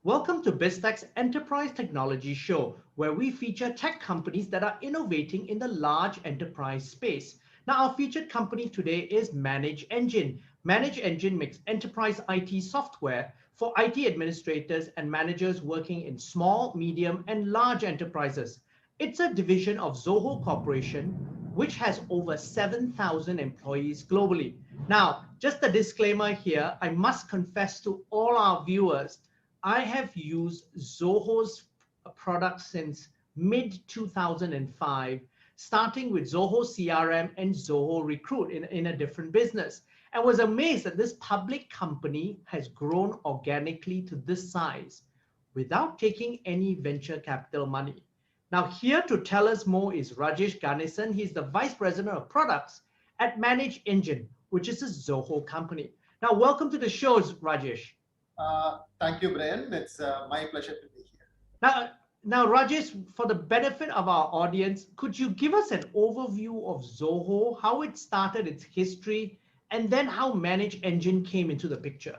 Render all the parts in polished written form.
Welcome to BizTech's Enterprise Technology Show, where we feature tech companies that are innovating in the large enterprise space. Now, our featured company today is ManageEngine. ManageEngine makes enterprise IT software for IT administrators and managers working in small, medium, and large enterprises. It's a division of Zoho Corporation, which has over 7,000 employees globally. Now, just a disclaimer here, I must confess to all our viewers I have used Zoho's products since mid 2005, starting with Zoho CRM and Zoho Recruit in a different business, and was amazed that this public company has grown organically to this size without taking any venture capital money. Now, here to tell us more is Rajesh Ganesan. He's the Vice President of Products at ManageEngine, which is a Zoho company. Now, welcome to the show, Rajesh. Thank you, Brian. It's my pleasure to be here. Now, Rajesh, for the benefit of our audience, could you give us an overview of Zoho, how it started, its history, and then how ManageEngine came into the picture?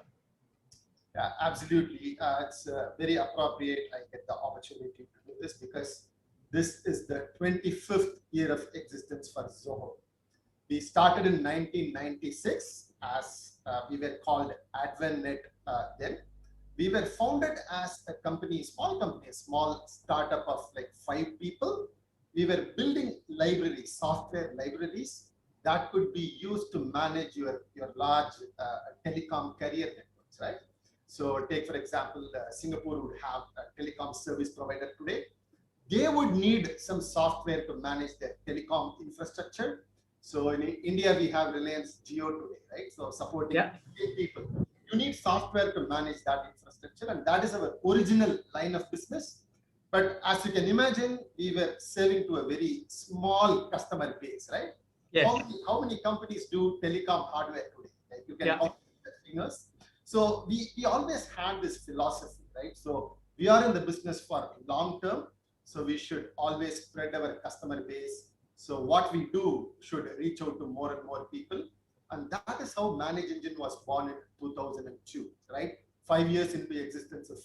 Yeah, absolutely. It's very appropriate I get the opportunity to do this because this is the 25th year of existence for Zoho. We started in 1996 as we were called AdventNet then. We were founded as a company, small company, a small startup of like 5 people. We were building libraries, software libraries that could be used to manage your large telecom carrier networks, right? So take, for example, Singapore would have a telecom service provider today. They would need some software to manage their telecom infrastructure. So in India, we have Reliance Jio today, right? So supporting people. You need software to manage that infrastructure, and that is our original line of business. But as you can imagine, we were serving to a very small customer base, right? Yes. How many companies do telecom hardware today? Like you can count with fingers. So we always had this philosophy, right? So we are in the business for long term. So we should always spread our customer base. So what we do should reach out to more and more people. And that is how ManageEngine was born in 2002, right? 5 years into the existence of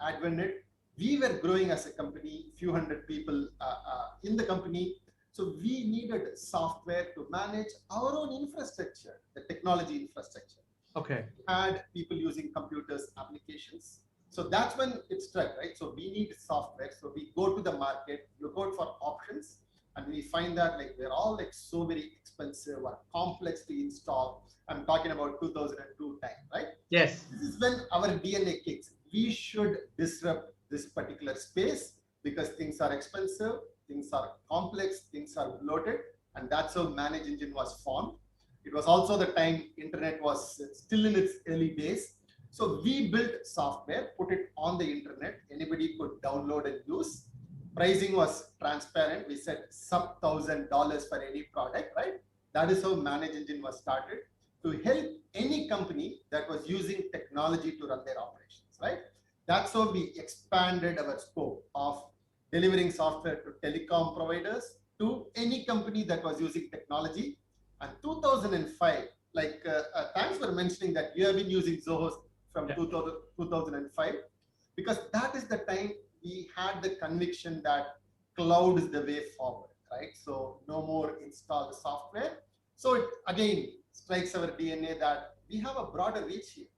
AdventNet. We were growing as a company, few hundred people in the company. So we needed software to manage our own infrastructure, the technology infrastructure. Okay. We had people using computers, applications. So that's when it struck, right? So we need software. So we go to the market, look out for options, and we find that like they're all like so very expensive or complex to install. I'm talking about 2002 time, right? Yes. This is when our DNA kicks. We should disrupt this particular space because things are expensive, things are complex, things are bloated, and that's how ManageEngine was formed. It was also the time internet was still in its early days. So we built software, put it on the internet. Anybody could download and use. Pricing was transparent. We said sub $1,000 for any product, right? That is how ManageEngine was started to help any company that was using technology to run their operations, right? That's how we expanded our scope of delivering software to telecom providers, to any company that was using technology. And 2005, like thanks for mentioning that you have been using Zoho from 2005, because that is the time we had the conviction that cloud is the way forward, right? So no more install the software. So it again strikes our DNA that we have a broader reach here.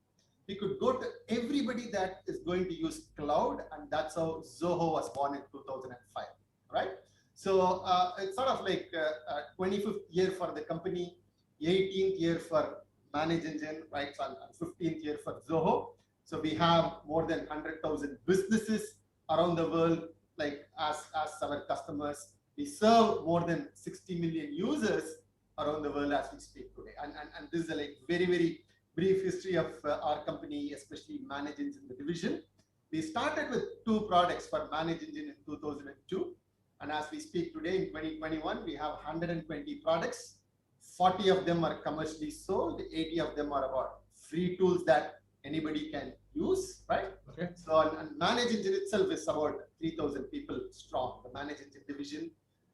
We could go to everybody that is going to use cloud, and that's how Zoho was born in 2005, right? So it's sort of like 25th year for the company, 18th year for ManageEngine, right? And 15th year for Zoho. So we have more than 100,000 businesses around the world, like as our customers. We serve more than 60 million users around the world as we speak today. And this is a like very, very brief history of our company, especially ManageEngine, the division. We started with 2 products for ManageEngine in 2002. And as we speak today in 2021, we have 120 products. 40 of them are commercially sold. 80 of them are about free tools that anybody can use, right? Okay. So and ManageEngine itself is about 3,000 people strong. The ManageEngine division,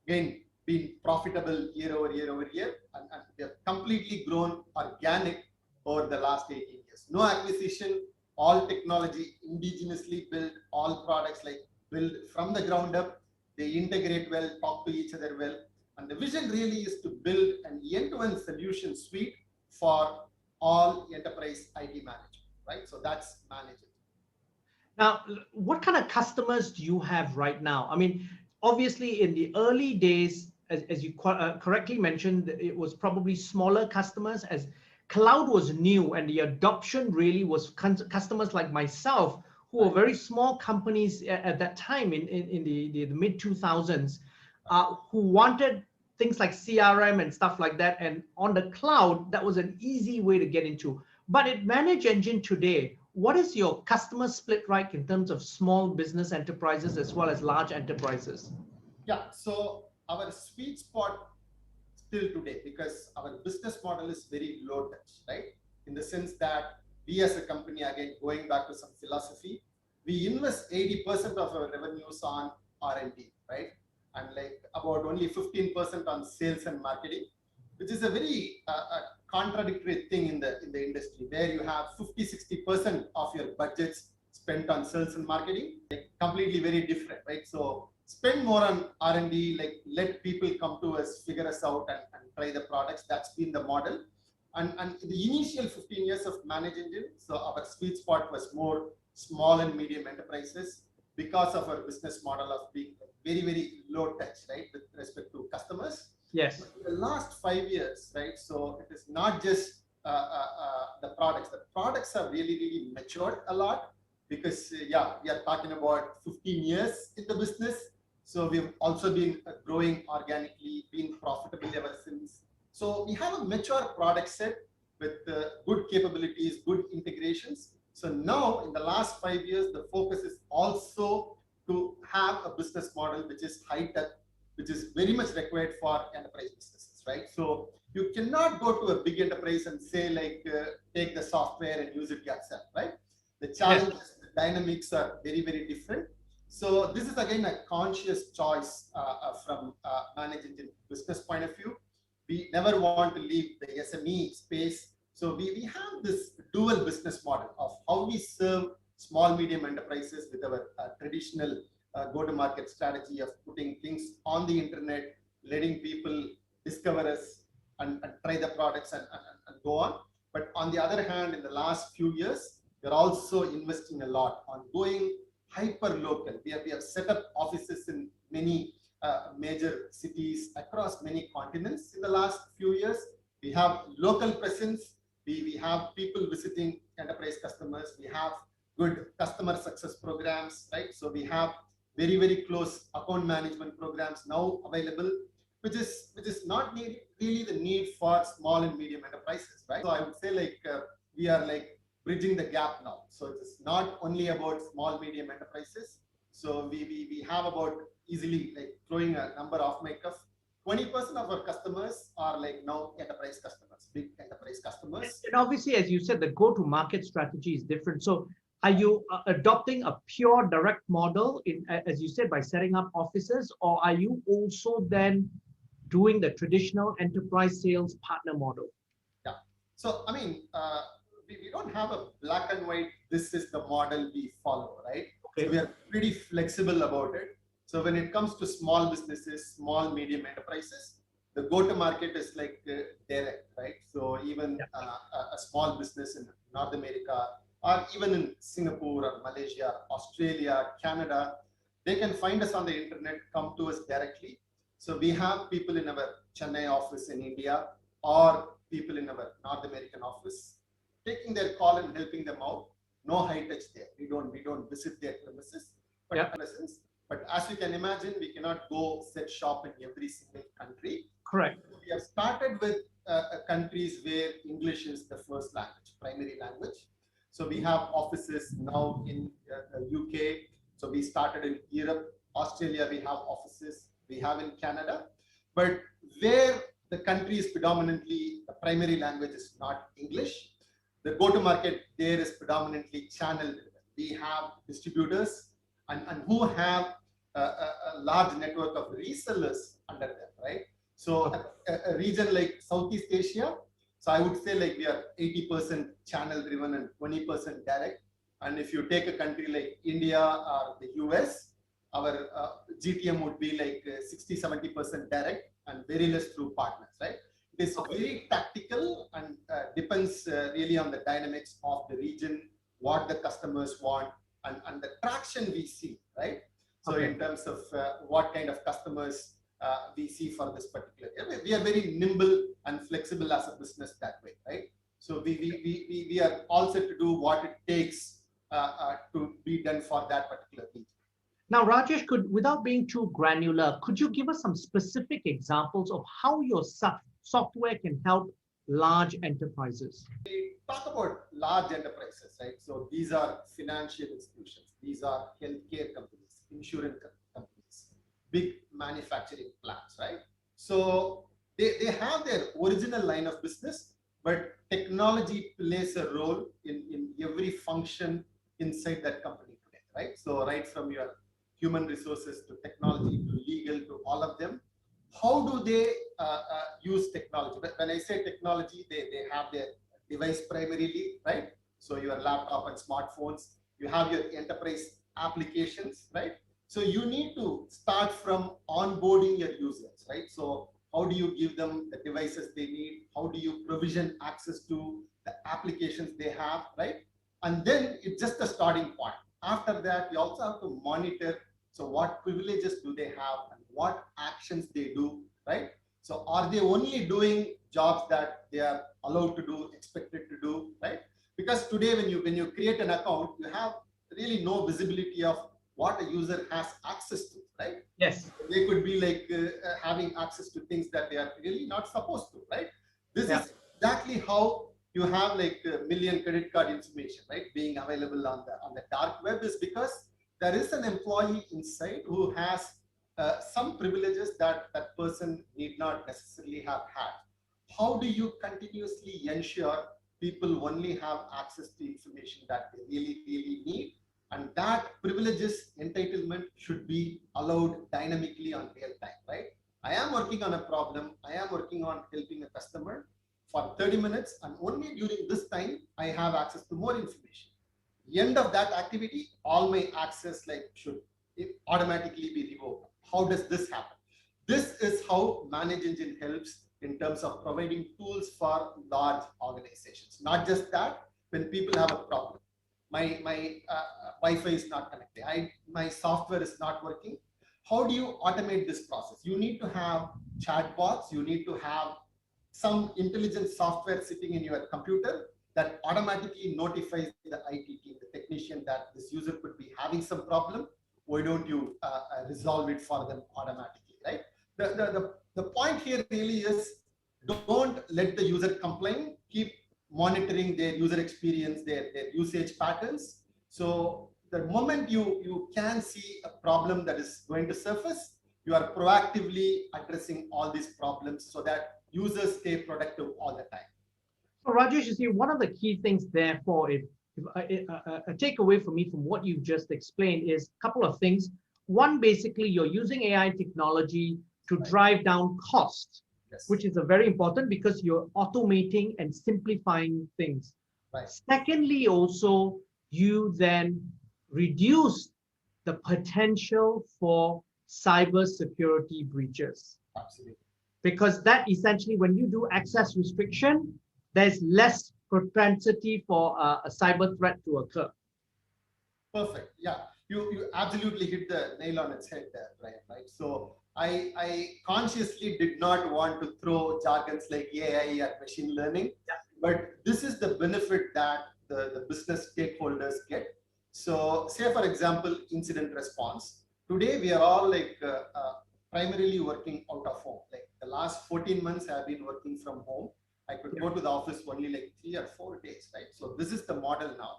again, been profitable year over year over year, and we have completely grown organic over the last 18 years. No acquisition, all technology indigenously built, all products like built from the ground up. They integrate well, talk to each other well. And the vision really is to build an end-to-end solution suite for all enterprise IT management, right? So that's managing. Now, what kind of customers do you have right now? I mean, obviously in the early days, as you correctly mentioned, it was probably smaller customers as cloud was new and the adoption really was customers like myself, who were very small companies at that time in the mid 2000s, who wanted things like CRM and stuff like that. And on the cloud, that was an easy way to get into. But at ManageEngine today, what is your customer split like in terms of small business enterprises as well as large enterprises? Yeah, so our sweet spot still today, because our business model is very low touch, right? In the sense that we as a company, again, going back to some philosophy, we invest 80% of our revenues on R&D, right? And like about only 15% on sales and marketing, which is a very contradictory thing in the industry, where you have 50-60% of your budgets spent on sales and marketing, like completely very different, right? So spend more on R&D, like let people come to us, figure us out and try the products. That's been the model. And the initial 15 years of ManageEngine, so our sweet spot was more small and medium enterprises because of our business model of being very, very low touch, right, with respect to customers. Yes. But in the last 5 years, right, so it is not just the products. The products have really, really matured a lot because, yeah, we are talking about 15 years in the business. So we've also been growing organically, been profitable ever since. So we have a mature product set with good capabilities, good integrations. So now in the last 5 years, the focus is also to have a business model which is high tech, which is very much required for enterprise businesses, right? So you cannot go to a big enterprise and say like, take the software and use it yourself, right? The challenges, yes, the dynamics are very, very different. So this is again a conscious choice from ManageEngine business point of view. We never want to leave the SME space. So we have this dual business model of how we serve small, medium enterprises with our traditional go-to-market strategy of putting things on the internet, letting people discover us and try the products and go on. But on the other hand, in the last few years, we're also investing a lot on going hyper-local. We have set up offices in many major cities across many continents in the last few years. We have local presence. We have people visiting enterprise customers. We have good customer success programs, right? So we have very, very close account management programs now available, which is not really the need for small and medium enterprises, right? So I would say like we are like bridging the gap now. So it's not only about small, medium enterprises. So we have about easily like throwing a number off my cuff. 20% of our customers are like now enterprise customers, big enterprise customers. And obviously, as you said, the go-to-market strategy is different. So are you adopting a pure direct model, as you said, by setting up offices, or are you also then doing the traditional enterprise sales partner model? Yeah. So, I mean, we don't have a black and white, this is the model we follow, right? Okay. So we are pretty flexible about it. So when it comes to small businesses, small, medium enterprises, the go-to-market is like direct, right? So even a small business in North America, or even in Singapore or Malaysia, Australia, Canada, they can find us on the internet, come to us directly. So we have people in our Chennai office in India or people in our North American office taking their call and helping them out. No high touch there. We don't visit their premises, but presence. But as you can imagine, we cannot go set shop in every single country. Correct. We have started with countries where English is the first language, primary language. So we have offices now in UK. So we started in Europe, Australia, we have offices, we have in Canada. But where the country is predominantly, the primary language is not English, the go-to-market there is predominantly channel. We have distributors and who have a large network of resellers under them, right? So a region like Southeast Asia, so I would say like we are 80% channel driven and 20% direct. And if you take a country like India or the US, our GTM would be like 60-70% direct and very less through partners, right? It is very tactical and depends really on the dynamics of the region, what the customers want, and the traction we see, right? So in terms of what kind of customers we see for this particular area, we are very nimble and flexible as a business that way, right? So we are also to do what it takes to be done for that particular region. Now, Rajesh, without being too granular, could you give us some specific examples of how your software can help large enterprises? We talk about large enterprises, right? So these are financial institutions, these are healthcare companies, insurance companies, big manufacturing plants, right? So they have their original line of business, but technology plays a role in every function inside that company today, right? So right from your human resources to technology to legal to all of them, how do they use technology? When I say technology, they have their device primarily, right? So your laptop and smartphones, you have your enterprise applications, right? So you need to start from onboarding your users, right? So how do you give them the devices they need? How do you provision access to the applications they have, right? And then it's just a starting point. After that, you also have to monitor. So what privileges do they have and what actions they do, right? So are they only doing jobs that they are allowed to do, expected to do, right? Because today when you create an account, you have really no visibility of what a user has access to, right? Yes. They could be like having access to things that they are really not supposed to, right? This is exactly how you have like a million credit card information, right? Being available on the dark web is because there is an employee inside who has some privileges that that person need not necessarily have had. How do you continuously ensure people only have access to information that they really, really need? And that privileges entitlement should be allowed dynamically on real time, right? I am working on a problem. I am working on helping a customer for 30 minutes, and only during this time, I have access to more information. End of that activity, all my access should automatically be revoked. How does this happen? This is how ManageEngine helps in terms of providing tools for large organizations. Not just that, when people have a problem, my Wi-Fi is not connected, my software is not working. How do you automate this process? You need to have chatbots. You need to have some intelligent software sitting in your computer that automatically notifies the IT team, the technician, that this user could be having some problem. Why don't you resolve it for them automatically, right? The point here really is, don't let the user complain. Keep monitoring their user experience, their usage patterns. So the moment you can see a problem that is going to surface, you are proactively addressing all these problems so that users stay productive all the time. So Rajesh, you see, one of the key things therefore, if a takeaway for me from what you've just explained is a couple of things. One, basically, you're using AI technology to drive down costs, which is a very important because you're automating and simplifying things. Secondly, also, you then reduce the potential for cybersecurity breaches. Absolutely. Because that essentially, when you do access restriction, there's less propensity for a cyber threat to occur. Perfect. Yeah, you absolutely hit the nail on its head there, Brian, right? So I consciously did not want to throw jargons like AI or machine learning, but this is the benefit that the business stakeholders get. So say, for example, incident response. Today, we are all primarily working out of home. Like the last 14 months, I have been working from home. I could go to the office only like 3 or 4 days, right? So this is the model now.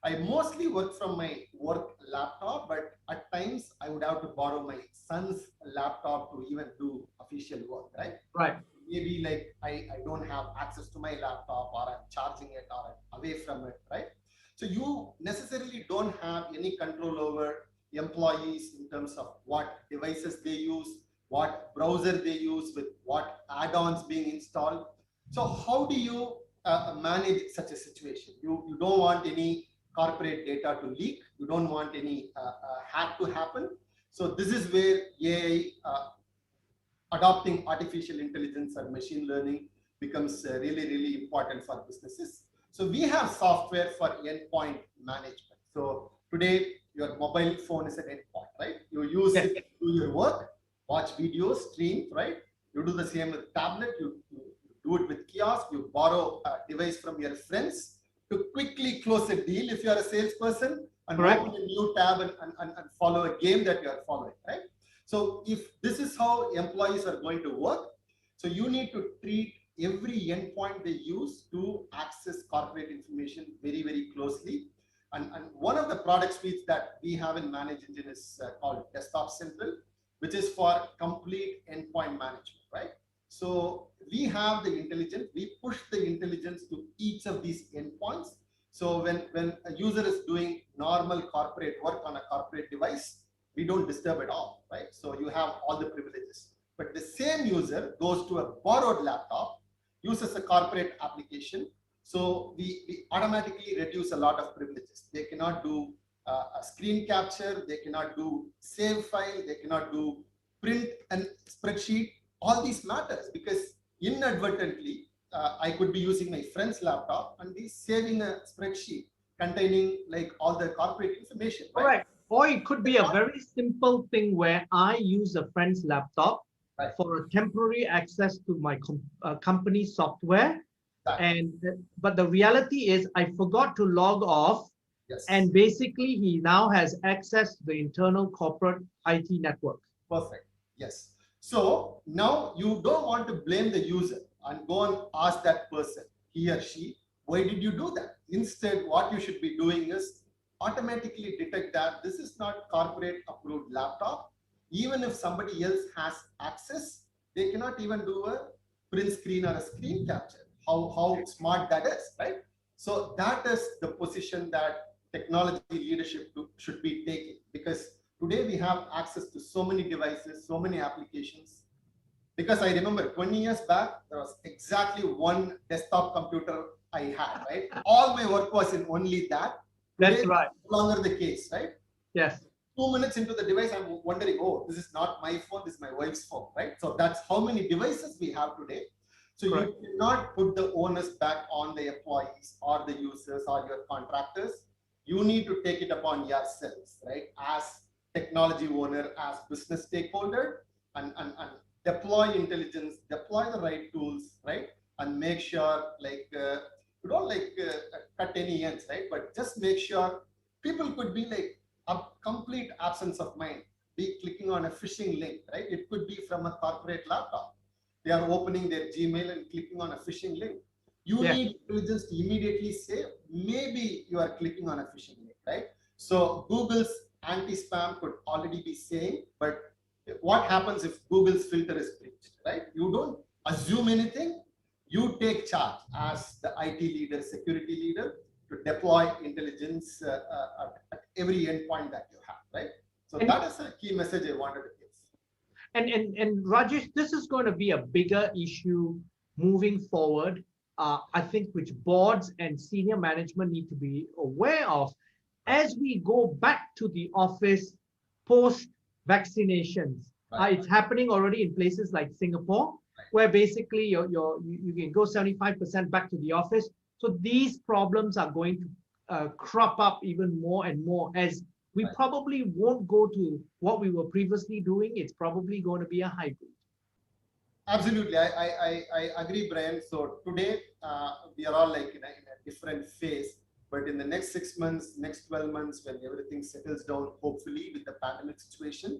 I mostly work from my work laptop, but at times I would have to borrow my son's laptop to even do official work, right? Right. Maybe like I don't have access to my laptop, or I'm charging it, or I'm away from it, right? So you necessarily don't have any control over employees in terms of what devices they use, what browser they use, with what add-ons being installed. So how do you manage such a situation? You don't want any corporate data to leak. You don't want any hack to happen. So this is where AI, adopting artificial intelligence and machine learning becomes really, really important for businesses. So we have software for endpoint management. So today, your mobile phone is an endpoint, right? You use it to do your work, watch videos, stream, right? You do the same with tablet. You do it with kiosk. You borrow a device from your friends to quickly close a deal if you are a salesperson, and open a new tab and follow a game that you are following, right? So if this is how employees are going to work, so you need to treat every endpoint they use to access corporate information very, very closely. And one of the product suites that we have in ManageEngine is called Desktop Central, which is for complete endpoint management, right? So we have the intelligence, we push the intelligence to each of these endpoints. So when a user is doing normal corporate work on a corporate device, we don't disturb at all, right? So you have all the privileges. But the same user goes to a borrowed laptop, uses a corporate application, so we automatically reduce a lot of privileges. They cannot do a screen capture, they cannot do save file, they cannot do print and spreadsheet. All these matters because inadvertently, I could be using my friend's laptop and be saving a spreadsheet containing like all the corporate information, right? Correct. Or it could be a very simple thing where I use a friend's laptop for a temporary access to my company software. But the reality is I forgot to log off. Yes. And basically he now has access to the internal corporate IT network. Perfect. Yes. So now you don't want to blame the user and go and ask that person, he or she, why did you do that? Instead, what you should be doing is automatically detect that this is not corporate approved laptop. Even if somebody else has access, they cannot even do a print screen or a screen capture. How smart that is, right? So that is the position that technology leadership should be taking, because today we have access to so many devices, so many applications. Because I remember 20 years back, there was exactly one desktop computer I had, right? All my work was in only that. Today, that's right. No longer the case, right? Yes. 2 minutes into the device, I'm wondering, oh, this is not my phone, this is my wife's phone, right? So that's how many devices we have today. So correct. You cannot put the onus back on the employees or the users or your contractors. You need to take it upon yourselves, right? As technology owner, as business stakeholder, and deploy intelligence, deploy the right tools, right? And make sure like, you don't like cut any ends, right? But just make sure people could be like a complete absence of mind, be clicking on a phishing link, right? It could be from a corporate laptop. They are opening their Gmail and clicking on a phishing link. You need intelligence to immediately say, maybe you are clicking on a phishing link, right? So Google's anti-spam could already be saying, but what happens if Google's filter is breached, right? You don't assume anything. You take charge as the IT leader, security leader, to deploy intelligence at every endpoint that you have, right? So that is a key message I wanted to give. And Rajesh, this is going to be a bigger issue moving forward. I think which boards and senior management need to be aware of as we go back to the office post vaccinations. It's happening already in places like Singapore, where basically you can go 75% back to the office. So these problems are going to crop up even more and more as we probably won't go to what we were previously doing. It's probably going to be a hybrid. Absolutely, I agree, Brian. So today we are all like in a different phase, but in the next 6 months, next 12 months, when everything settles down, hopefully with the pandemic situation,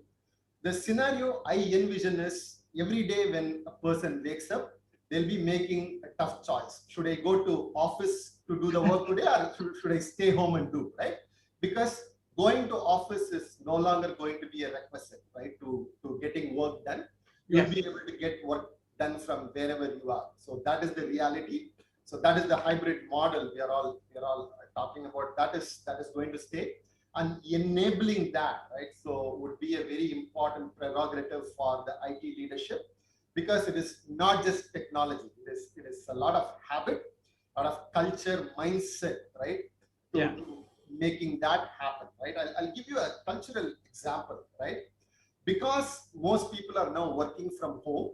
the scenario I envision is every day when a person wakes up, they'll be making a tough choice. Should I go to office to do the work today, or should I stay home and do, right? Because going to office is no longer going to be a requisite, right? To getting work done. You'll be able to get work done from wherever you are. So that is the reality. So that is the hybrid model we are all talking about. That is going to stay, and enabling that, right? So would be a very important prerogative for the IT leadership, because it is not just technology. It is a lot of habit, a lot of culture, mindset, right? To making that happen, right? I'll give you a cultural example, right? Because most people are now working from home,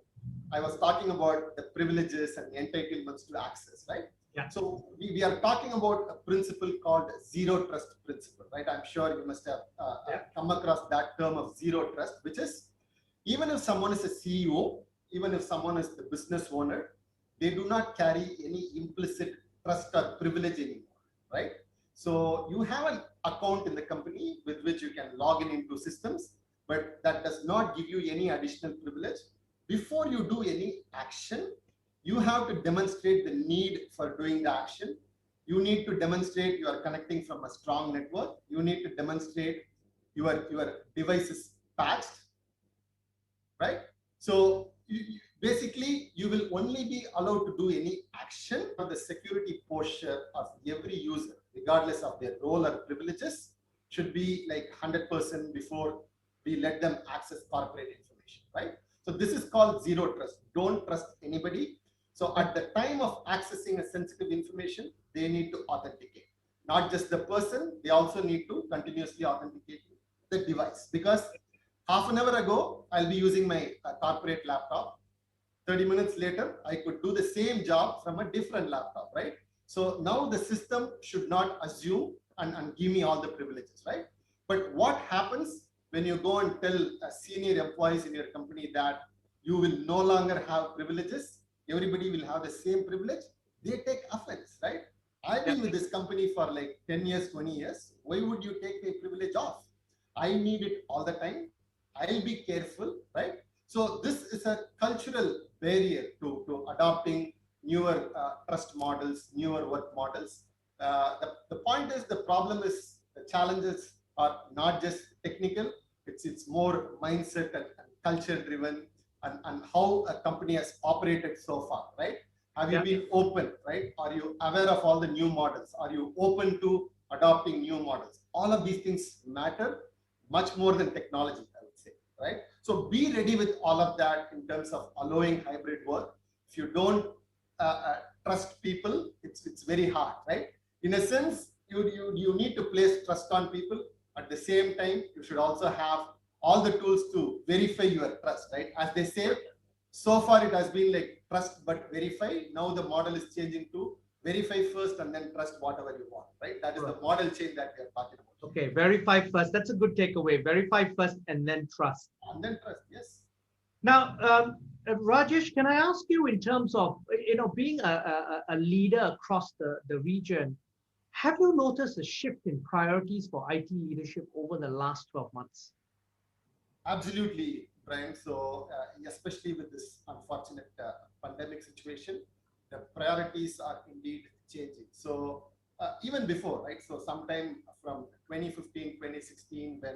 I was talking about the privileges and entitlements to access, right? Yeah. So we are talking about a principle called zero trust principle, right? I'm sure you must have come across that term of zero trust, which is even if someone is a CEO, even if someone is the business owner, they do not carry any implicit trust or privilege anymore, right? So you have an account in the company with which you can log in into systems, but that does not give you any additional privilege. Before you do any action, you have to demonstrate the need for doing the action. You need to demonstrate you are connecting from a strong network. You need to demonstrate your device is patched, right? So basically, you will only be allowed to do any action for the security posture of every user, regardless of their role or privileges, should be like 100% before we let them access corporate information, right? So this is called zero trust. Don't trust anybody. So at the time of accessing a sensitive information, they need to authenticate. Not just the person, they also need to continuously authenticate the device, because half an hour ago, I'll be using my corporate laptop. 30 minutes later, I could do the same job from a different laptop, right? So now the system should not assume and give me all the privileges, right? But what happens when you go and tell senior employees in your company that you will no longer have privileges, everybody will have the same privilege? They take offense, right? I've been with this company for like 10 years, 20 years. Why would you take my privilege off? I need it all the time. I'll be careful, right? So this is a cultural barrier to adopting newer trust models, newer work models. The point is, the problem is, the challenges are not just technical, it's more mindset and culture driven, and how a company has operated so far, right? Have you been open, right? Are you aware of all the new models? Are you open to adopting new models? All of these things matter much more than technology, I would say, right? So be ready with all of that in terms of allowing hybrid work. If you don't trust people, it's very hard, right? In a sense, you need to place trust on people. At the same time, you should also have all the tools to verify your trust, right? As they say, so far it has been like trust but verify. Now the model is changing to verify first and then trust whatever you want, right? That is the model change that we are talking about. Okay, verify first. That's a good takeaway. Verify first and then trust. And then trust, yes. Now, Rajesh, can I ask you, in terms of, being a leader across the region, have you noticed a shift in priorities for IT leadership over the last 12 months? Absolutely, Brian. So especially with this unfortunate pandemic situation, the priorities are indeed changing. So even before, right? So sometime from 2015, 2016, when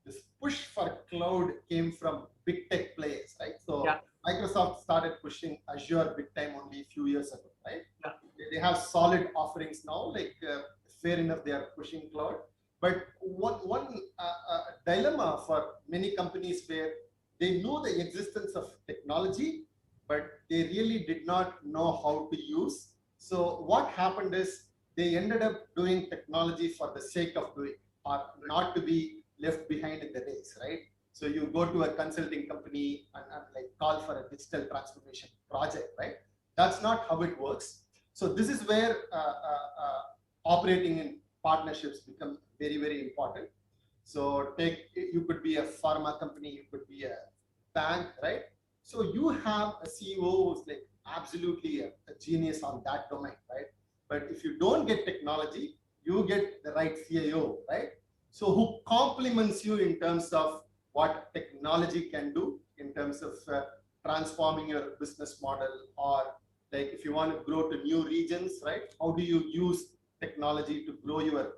this push for cloud came from big tech players, right? So Microsoft started pushing Azure big time only a few years ago, right? They have solid offerings now, like fair enough, they are pushing cloud. But one dilemma for many companies, where they know the existence of technology, but they really did not know how to use. So what happened is, they ended up doing technology for the sake of doing, or not to be left behind in the race, right? So you go to a consulting company and like call for a digital transformation project, right? That's not how it works. So this is where operating in partnerships become very, very important. So you could be a pharma company, you could be a bank, right? So you have a CEO who's like absolutely a genius on that domain, right? But if you don't get technology, you get the right CIO, right? So who complements you in terms of what technology can do, in terms of transforming your business model, or like if you want to grow to new regions, right? How do you use technology to grow your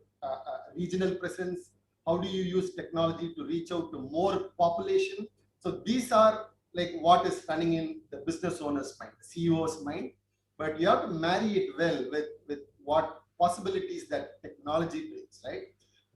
regional presence? How do you use technology to reach out to more population? So these are like what is running in the business owner's mind, the CEO's mind. But you have to marry it well with what possibilities that technology brings, right?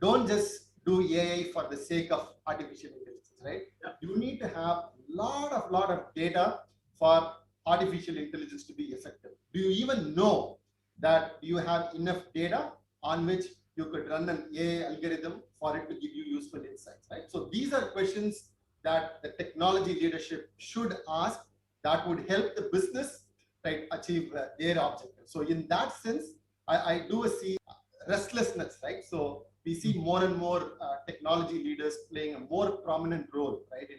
Don't just do AI for the sake of artificial intelligence, right? You need to have lot of data for artificial intelligence to be effective. Do you even know that you have enough data on which You could run an AI algorithm for it to give you useful insights, right? So these are questions that the technology leadership should ask that would help the business, right, achieve their objectives. So in that sense, I do see restlessness, right? So we see more and more technology leaders playing a more prominent role, right, in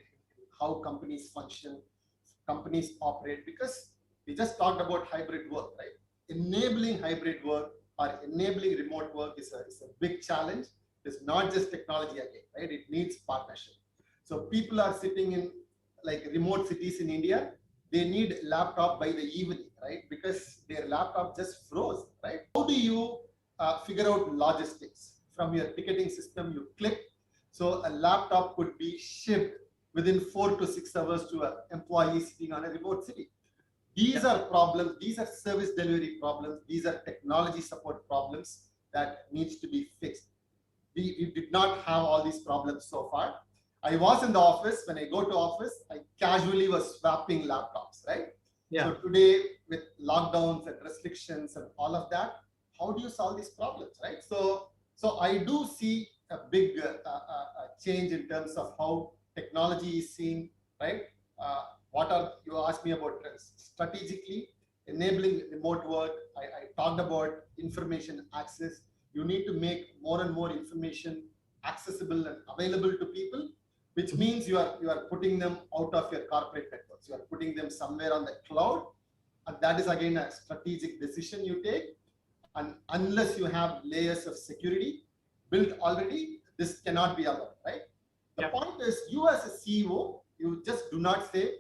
how companies function, companies operate, because we just talked about hybrid work, right? Enabling hybrid work or enabling remote work is a big challenge. It's not just technology again, right? It needs partnership. So people are sitting in like remote cities in India. They need laptop by the evening, right? Because their laptop just froze, right? How do you figure out logistics from your ticketing system? You click, so a laptop could be shipped within 4 to 6 hours to an employee sitting on a remote city. These are problems, these are service delivery problems, these are technology support problems that needs to be fixed. We did not have all these problems so far. I was in the office. When I go to office, I casually was swapping laptops, right? Yeah. So today, with lockdowns and restrictions and all of that, how do you solve these problems, right? So I do see a big change in terms of how technology is seen, right? What are, you asked me about trends. Strategically, enabling remote work. I talked about information access. You need to make more and more information accessible and available to people, which means you are putting them out of your corporate networks. You are putting them somewhere on the cloud, and that is again a strategic decision you take. And unless you have layers of security built already, this cannot be allowed, right? The point is, you as a CEO, you just do not say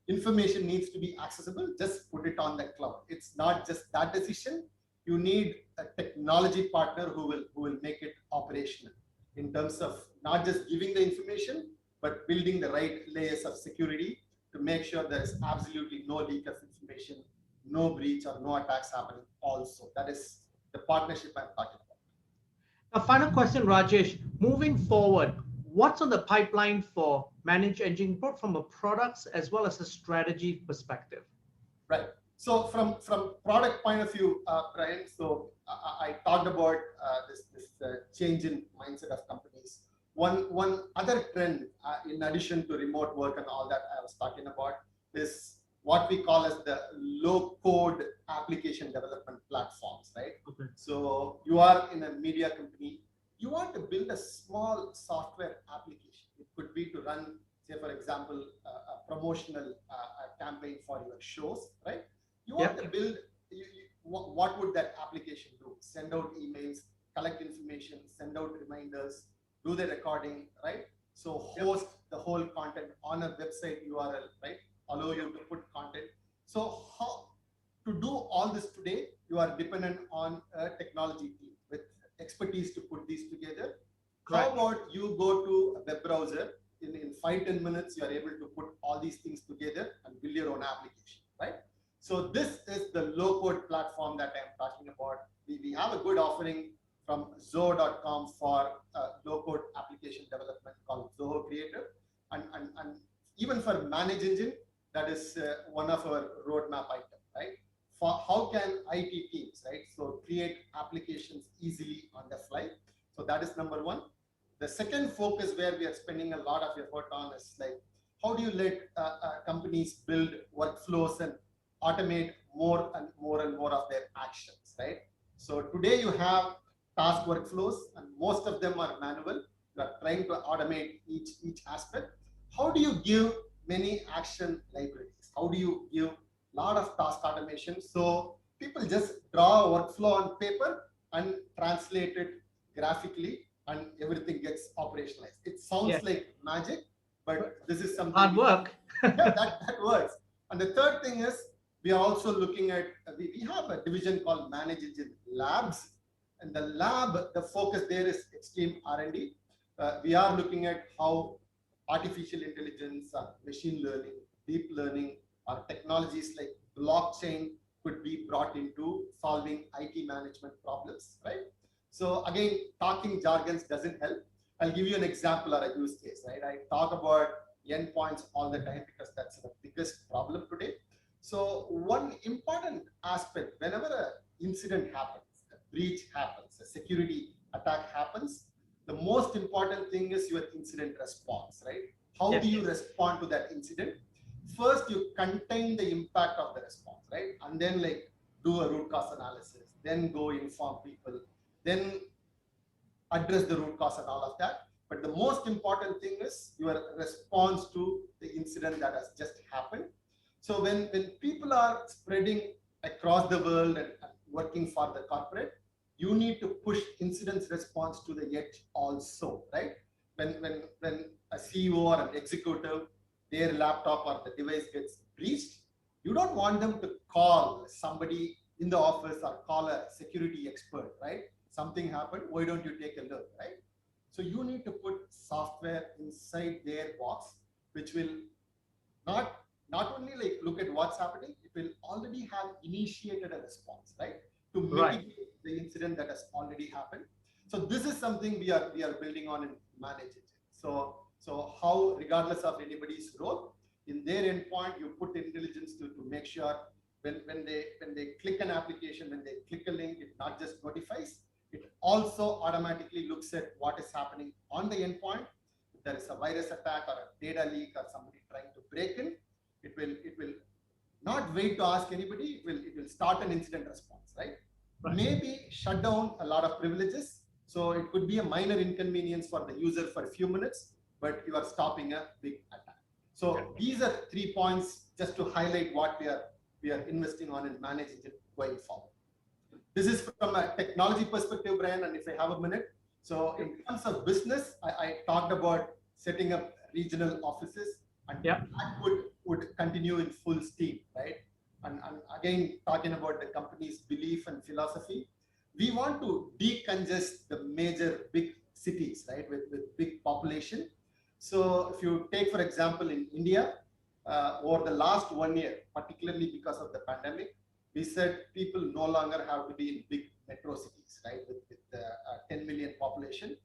information needs to be accessible, just put it on the cloud. It's not just that decision. You need a technology partner who will make it operational in terms of not just giving the information, but building the right layers of security to make sure there is absolutely no leak of information, no breach or no attacks happening also. That is the partnership I'm talking about. A final question, Rajesh. Moving forward, what's on the pipeline for ManageEngine, both from a products as well as a strategy perspective? Right. So from product point of view, Brian, so I talked about this change in mindset of companies. One other trend, in addition to remote work and all that I was talking about, is what we call as the low-code application development platforms, right? Okay. So you are in a media company, you want to build a small software application. It could be to run, say, for example, a promotional campaign for your shows, right? You want to build, what would that application do? Send out emails, collect information, send out reminders, do the recording, right? So host the whole content on a website URL, right? Allow you to put content. So how to do all this today, you are dependent on a technology team with expertise to put these together. How about you go to a web browser, in 5-10 minutes, you are able to put all these things together and build your own application, right? So this is the low-code platform that I'm talking about. We have a good offering from Zoho.com for low-code application development called Zoho Creator. And even for ManageEngine, that is one of our roadmap items, right? For how can IT teams, right, so create applications easily on the fly. So that is number one. The second focus where we are spending a lot of effort on is like, how do you let companies build workflows and automate more and more and more of their actions, right? So today you have task workflows and most of them are manual. You are trying to automate each aspect. How do you give many action libraries? How do you give a lot of task automation? So people just draw a workflow on paper and translate it graphically and everything gets operationalized. It sounds like magic, but this is something hard work. that works. And the third thing is, we are also looking at, we have a division called ManageEngine Labs. And the lab, the focus there is extreme R&D. We are looking at how artificial intelligence, machine learning, deep learning, or technologies like blockchain could be brought into solving IT management problems, right? So again, talking jargons doesn't help. I'll give you an example or a use case, right? I talk about endpoints all the time because that's the biggest problem today. So one important aspect, whenever an incident happens, a breach happens, a security attack happens, the most important thing is your incident response, right? How Yes, do you yes. respond to that incident? First, you contain the impact of the response, right? And then like do a root cause analysis, then go inform people, then address the root cause and all of that. But the most important thing is your response to the incident that has just happened. So when people are spreading across the world and working for the corporate, you need to push incident response to the edge also, right? When a CEO or an executive, their laptop or the device gets breached, you don't want them to call somebody in the office or call a security expert, right? Something happened, why don't you take a look, right? So you need to put software inside their box, which will not not only like look at what's happening, it will already have initiated a response, right, to Right. mitigate the incident that has already happened. So this is something we are building on in ManageEngine. So how, regardless of anybody's role, in their endpoint, you put intelligence to make sure when they click an application, when they click a link, it not just notifies, it also automatically looks at what is happening on the endpoint. If there is a virus attack or a data leak or somebody trying to break in, it will not wait to ask anybody. It will start an incident response, right? Right. Maybe shut down a lot of privileges. So it could be a minor inconvenience for the user for a few minutes, but you are stopping a big attack. So these are 3 points just to highlight what we are investing on in ManageEngine going forward. This is from a technology perspective, Brian, and if I have a minute. So in terms of business, I talked about setting up regional offices, and Yeah. that would continue in full steam, right? And again, talking about the company's belief and philosophy, we want to decongest the major big cities, right, with big population. So if you take, for example, in India, over the last 1 year, particularly because of the pandemic, we said people no longer have to be in big metro cities, right, with 10 million population.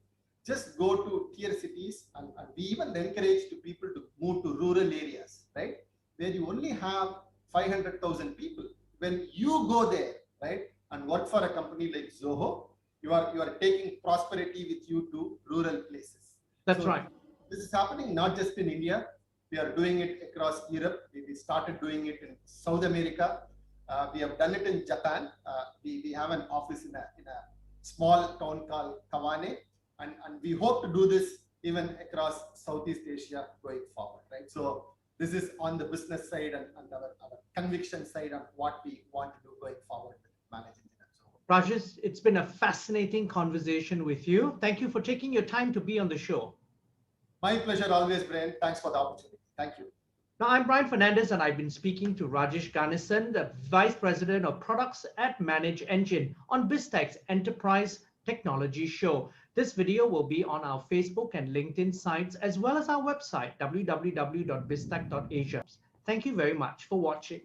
Just go to tier cities, and we even encourage to people to move to rural areas, right, where you only have 500,000 people. When you go there, right, and work for a company like Zoho, you are taking prosperity with you to rural places. That's So right. this is happening not just in India. We are doing it across Europe. We started doing it in South America. We have done it in Japan. We have an office in a small town called Kawane, and we hope to do this even across Southeast Asia going forward, right? So this is on the business side and our conviction side on what we want to do going forward with ManageEngine. Rajesh, it's been a fascinating conversation with you. Thank you for taking your time to be on the show. My pleasure always, Brian. Thanks for the opportunity. Thank you. Now, I'm Brian Fernandez, and I've been speaking to Rajesh Ganesan, the Vice President of Products at ManageEngine, on BizTech's Enterprise Technology Show. This video will be on our Facebook and LinkedIn sites, as well as our website, www.biztech.asia. Thank you very much for watching.